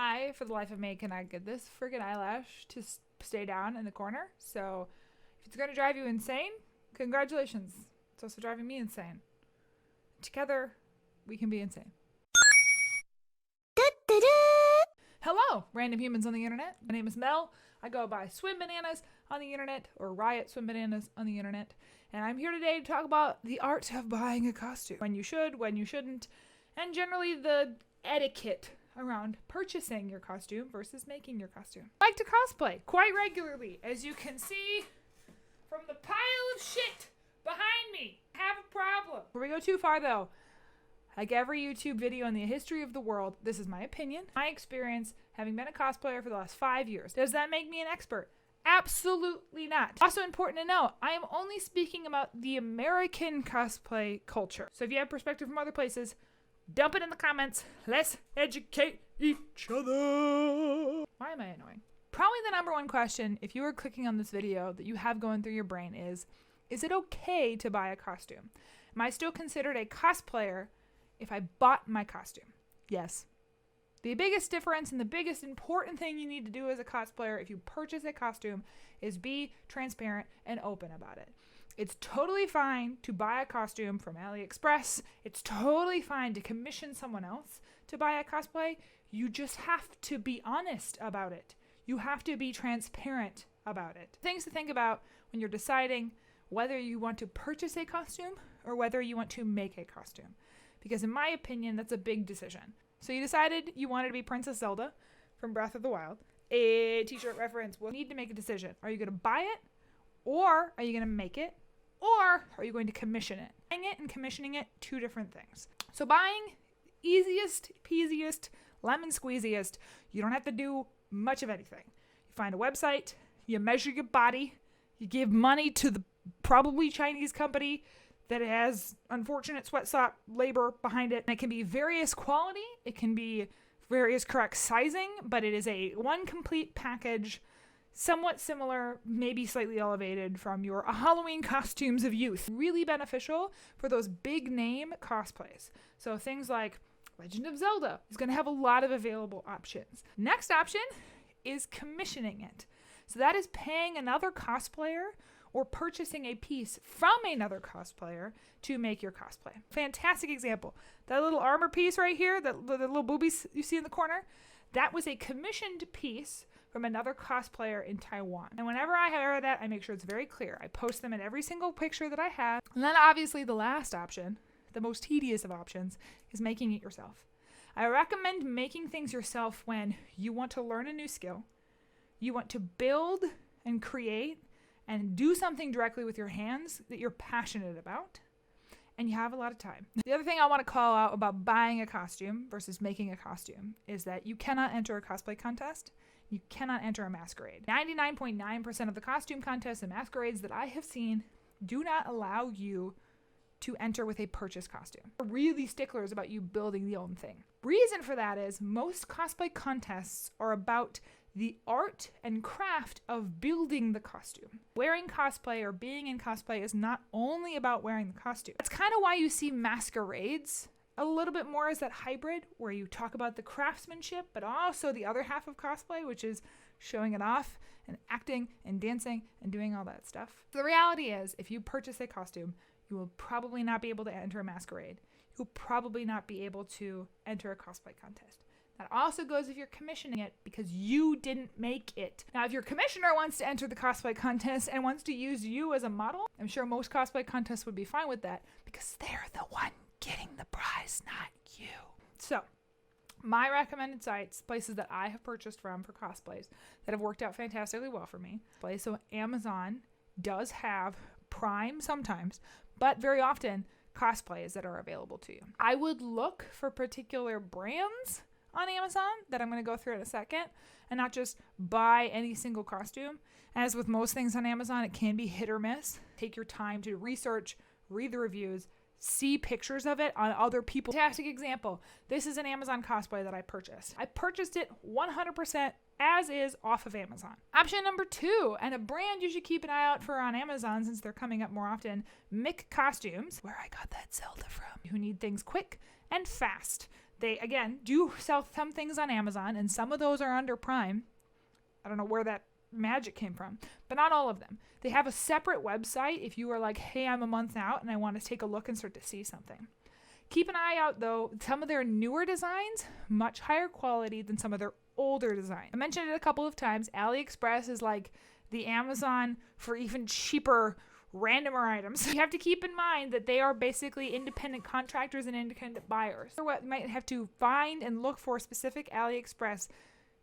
I, for the life of me, cannot get this friggin' eyelash to stay down in the corner. So if it's going to drive you insane, congratulations. It's also driving me insane. Together, we can be insane. Hello, random humans on the internet. My name is Mel. I go by Swimbananas on the internet, or Riot Swimbananas on the internet. And I'm here today to talk about the art of buying a costume. When you should, when you shouldn't, and generally the etiquette around purchasing your costume versus making your costume. I like to cosplay quite regularly, as you can see from the pile of shit behind me. I have a problem. Before we go too far though, like every YouTube video in the history of the world, this is my opinion, my experience, having been a cosplayer for the last 5 years. Does that make me an expert? Absolutely not. Also important to know, I am only speaking about the American cosplay culture. So if you have perspective from other places, dump it in the comments. Let's educate each other. Why am I annoying? Probably the number one question, if you are clicking on this video, that you have going through your brain is it okay to buy a costume? Am I still considered a cosplayer if I bought my costume? Yes. The biggest difference and the biggest important thing you need to do as a cosplayer if you purchase a costume is be transparent and open about it. It's totally fine to buy a costume from AliExpress. It's totally fine to commission someone else to buy a cosplay. You just have to be honest about it. You have to be transparent about it. Things to think about when you're deciding whether you want to purchase a costume or whether you want to make a costume. Because in my opinion, that's a big decision. So you decided you wanted to be Princess Zelda from Breath of the Wild. A t-shirt reference. We'll need to make a decision. Are you going to buy it? Or are you going to make it? Or are you going to commission it? Buying it and commissioning it, two different things. So buying, easiest, peasiest, lemon squeeziest. You don't have to do much of anything. You find a website, you measure your body, you give money to the probably Chinese company that has unfortunate sweatshop labor behind it. And it can be various quality, it can be various correct sizing, but it is a one complete package, somewhat similar, maybe slightly elevated from your Halloween costumes of youth. Really beneficial for those big name cosplays. So things like Legend of Zelda is going to have a lot of available options. Next option is commissioning it. So that is paying another cosplayer or purchasing a piece from another cosplayer to make your cosplay. Fantastic example. That little armor piece right here, the little boobies you see in the corner, that was a commissioned piece from another cosplayer in Taiwan. And whenever I wear that, I make sure it's very clear. I post them in every single picture that I have. And then obviously the last option, the most tedious of options, is making it yourself. I recommend making things yourself when you want to learn a new skill, you want to build and create and do something directly with your hands that you're passionate about, and you have a lot of time. The other thing I want to call out about buying a costume versus making a costume is that you cannot enter a cosplay contest. You cannot enter a masquerade. 99.9% of the costume contests and masquerades that I have seen do not allow you to enter with a purchased costume. They're really sticklers about you building the own thing. Reason for that is most cosplay contests are about the art and craft of building the costume. Wearing cosplay or being in cosplay is not only about wearing the costume. That's kind of why you see masquerades a little bit more as that hybrid where you talk about the craftsmanship, but also the other half of cosplay, which is showing it off and acting and dancing and doing all that stuff. So the reality is, if you purchase a costume, you will probably not be able to enter a masquerade. You'll probably not be able to enter a cosplay contest. That also goes if you're commissioning it because you didn't make it. Now, if your commissioner wants to enter the cosplay contest and wants to use you as a model, I'm sure most cosplay contests would be fine with that because they're the one getting the prize, not you. So, my recommended sites, places that I have purchased from for cosplays that have worked out fantastically well for me. So Amazon does have Prime sometimes, but very often cosplays that are available to you. I would look for particular brands on Amazon that I'm going to go through in a second and not just buy any single costume. As with most things on Amazon, it can be hit or miss. Take your time to research, read the reviews, see pictures of it on other people. Fantastic example. This is an Amazon cosplay that I purchased. I purchased it 100% as is off of Amazon. Option number 2, and a brand you should keep an eye out for on Amazon since they're coming up more often, Mick Costumes, where I got that Zelda from, who need things quick and fast. They, again, do sell some things on Amazon, and some of those are under Prime. I don't know where that magic came from, but not all of them. They have a separate website if you are like, hey, I'm a month out and I want to take a look and start to see something. Keep an eye out, though. Some of their newer designs, much higher quality than some of their older designs. I mentioned it a couple of times. AliExpress is like the Amazon for even cheaper randomer items. You have to keep in mind that they are basically independent contractors and independent buyers. You might have to find and look for specific AliExpress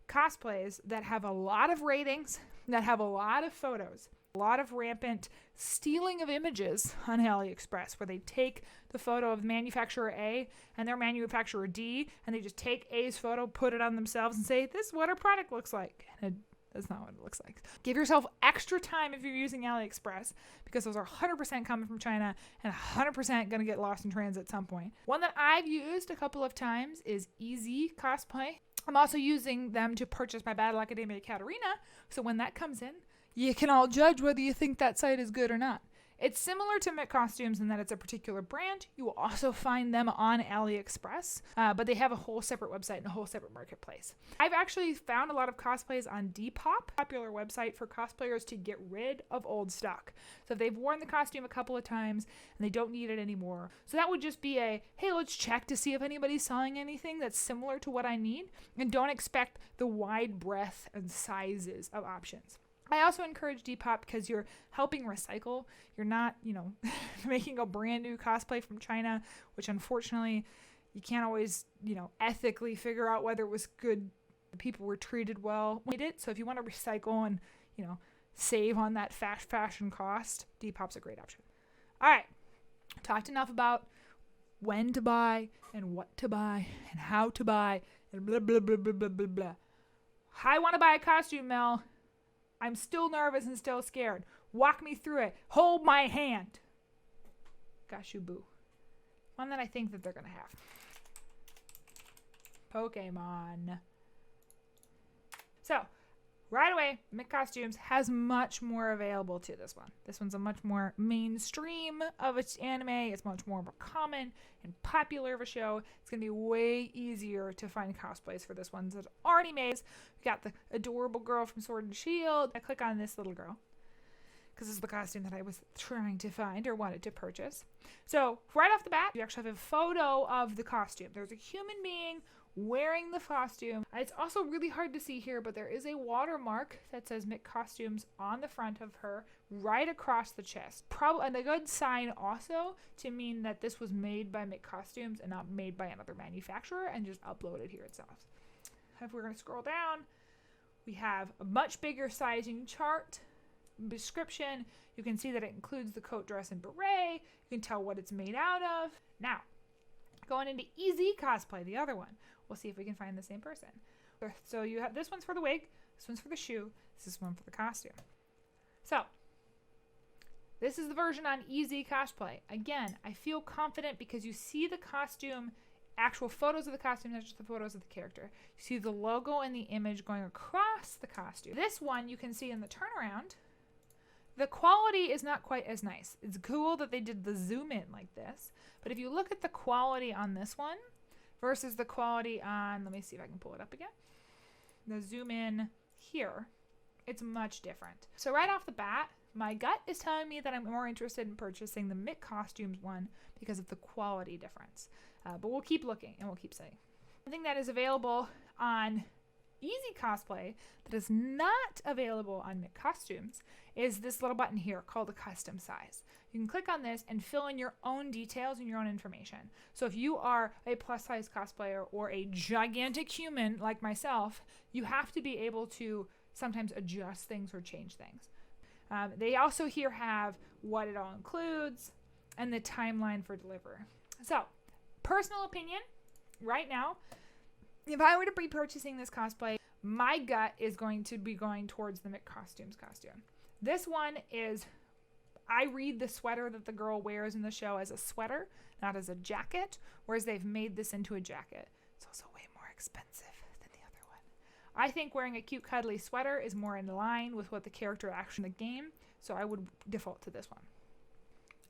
cosplays that have a lot of ratings, that have a lot of photos, a lot of rampant stealing of images on AliExpress, where they take the photo of manufacturer A and their manufacturer D, and they just take A's photo, put it on themselves, and say, this is what our product looks like. And that's not what it looks like. Give yourself extra time if you're using AliExpress, because those are 100% coming from China and 100% going to get lost in transit at some point. One that I've used a couple of times is Easy Cosplay. I'm also using them to purchase my Battle Academia Katarina, so when that comes in, you can all judge whether you think that site is good or not. It's similar to Mick Costumes in that it's a particular brand. You will also find them on AliExpress, but they have a whole separate website and a whole separate marketplace. I've actually found a lot of cosplays on Depop, a popular website for cosplayers to get rid of old stock. So if they've worn the costume a couple of times and they don't need it anymore. So that would just be a, hey, let's check to see if anybody's selling anything that's similar to what I need, and don't expect the wide breadth and sizes of options. I also encourage Depop because you're helping recycle. You're not, making a brand new cosplay from China, which unfortunately you can't always, ethically figure out whether it was good, people were treated well. So if you want to recycle and, save on that fast fashion cost, Depop's a great option. All right. Talked enough about when to buy and what to buy and how to buy and blah, blah, blah, blah, blah, blah, blah. I want to buy a costume, Mel. I'm still nervous and still scared. Walk me through it. Hold my hand. Gashubu. One that I think that they're going to have. Pokemon. So, right away, Mick Costumes has much more available to this one. This one's a much more mainstream of its anime. It's much more of a common and popular of a show. It's going to be way easier to find cosplays for this one. So it's already made. We got the adorable girl from Sword and Shield. I click on this little girl because this is the costume that I was trying to find or wanted to purchase. So right off the bat, you actually have a photo of the costume. There's a human being wearing the costume. It's also really hard to see here, but there is a watermark that says Mick Costumes on the front of her, right across the chest. And a good sign also to mean that this was made by Mick Costumes and not made by another manufacturer and just uploaded here itself. If we're going to scroll down, we have a much bigger sizing chart, description. You can see that it includes the coat, dress, and beret. You can tell what it's made out of. Now, going into Easy Cosplay, the other one. We'll see if we can find the same person. So you have this one's for the wig, this one's for the shoe, this is one for the costume. So this is the version on Easy Cosplay. Again, I feel confident because you see the costume, actual photos of the costume, not just the photos of the character. You see the logo and the image going across the costume. This one you can see in the turnaround. The quality is not quite as nice. It's cool that they did the zoom in like this, but if you look at the quality on this one versus the quality on, let me see if I can pull it up again, the zoom in here, it's much different. So right off the bat, my gut is telling me that I'm more interested in purchasing the Mick Costumes one because of the quality difference. But we'll keep looking and we'll keep saying. Something that is available on Easy Cosplay that is not available on Mick Costumes is this little button here called the custom size. You can click on this and fill in your own details and your own information. So if you are a plus size cosplayer or a gigantic human like myself, you have to be able to sometimes adjust things or change things. They also here have what it all includes and the timeline for delivery. So, personal opinion, right now, if I were to be purchasing this cosplay, my gut is going to be going towards the Mick Costumes costume. This one is, I read the sweater that the girl wears in the show as a sweater, not as a jacket, whereas they've made this into a jacket. It's also way more expensive than the other one. I think wearing a cute cuddly sweater is more in line with what the character actually in the game, so I would default to this one.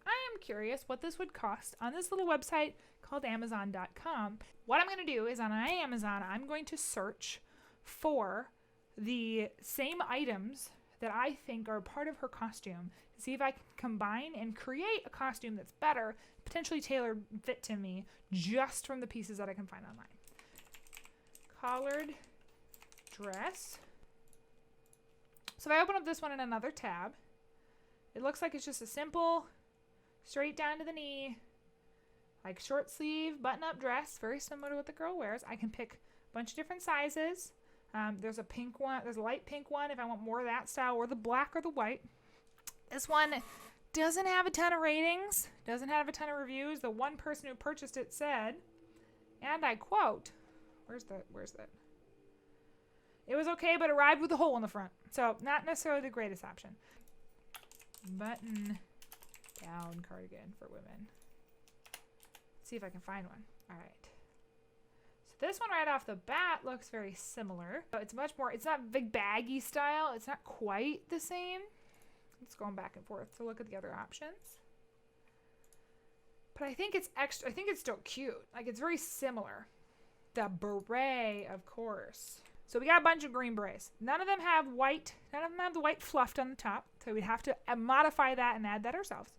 I am am curious what this would cost on this little website called Amazon.com. What I'm going to do is on Amazon, I'm going to search for the same items that I think are part of her costume to see if I can combine and create a costume that's better, potentially tailored fit to me, just from the pieces that I can find online. Collared dress. So if I open up this one in another tab, it looks like it's just a simple, straight down to the knee, like short sleeve, button-up dress, very similar to what the girl wears. I can pick a bunch of different sizes. There's a pink one, there's a light pink one if I want more of that style, or the black or the white. This one doesn't have a ton of ratings, doesn't have a ton of reviews. The one person who purchased it said, and I quote, where's that? It was okay, but arrived with a hole in the front. So not necessarily the greatest option. Button down cardigan for women. Let's see if I can find one. All right. So this one right off the bat looks very similar. So it's much more, it's not big baggy style. It's not quite the same. It's going back and forth to look at the other options. But I think it's extra, I think it's still cute. Like it's very similar. The beret, of course. So we got a bunch of green berets. None of them have white. None of them have the white fluffed on the top. So we'd have to modify that and add that ourselves.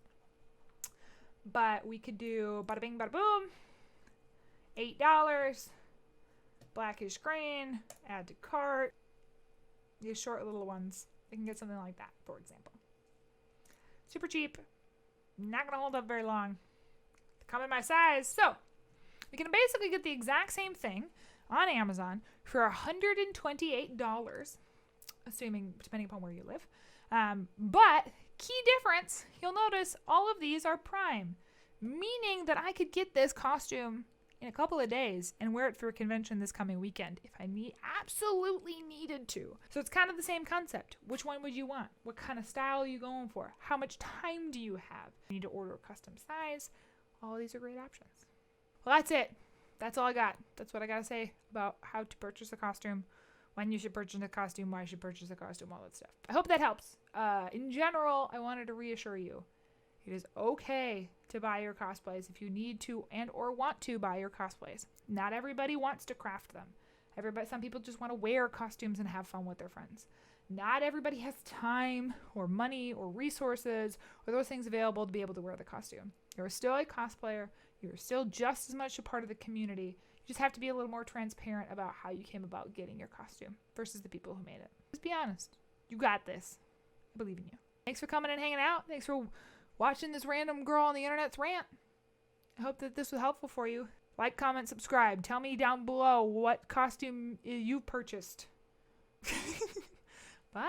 But we could do bada bing, bada boom. $8. Blackish green. Add to cart. These short little ones. We can get something like that, for example. Super cheap. Not going to hold up very long. Come in my size. So we can basically get the exact same thing on Amazon for $128, assuming, depending upon where you live. But key difference, you'll notice all of these are Prime, meaning that I could get this costume in a couple of days and wear it for a convention this coming weekend if I absolutely needed to. So it's kind of the same concept. Which one would you want? What kind of style are you going for? How much time do you have? You need to order a custom size. All of these are great options. Well, that's it. That's all I got. That's what I got to say about how to purchase a costume, when you should purchase a costume, why you should purchase a costume, all that stuff. I hope that helps. In general, I wanted to reassure you, it is okay to buy your cosplays if you need to and or want to buy your cosplays. Not everybody wants to craft them. Some people just want to wear costumes and have fun with their friends. Not everybody has time or money or resources or those things available to be able to wear the costume. You're still a cosplayer. You're still just as much a part of the community. You just have to be a little more transparent about how you came about getting your costume versus the people who made it. Just be honest. You got this. I believe in you. Thanks for coming and hanging out. Thanks for watching this random girl on the internet's rant. I hope that this was helpful for you. Like, comment, subscribe. Tell me down below what costume you purchased. Bye.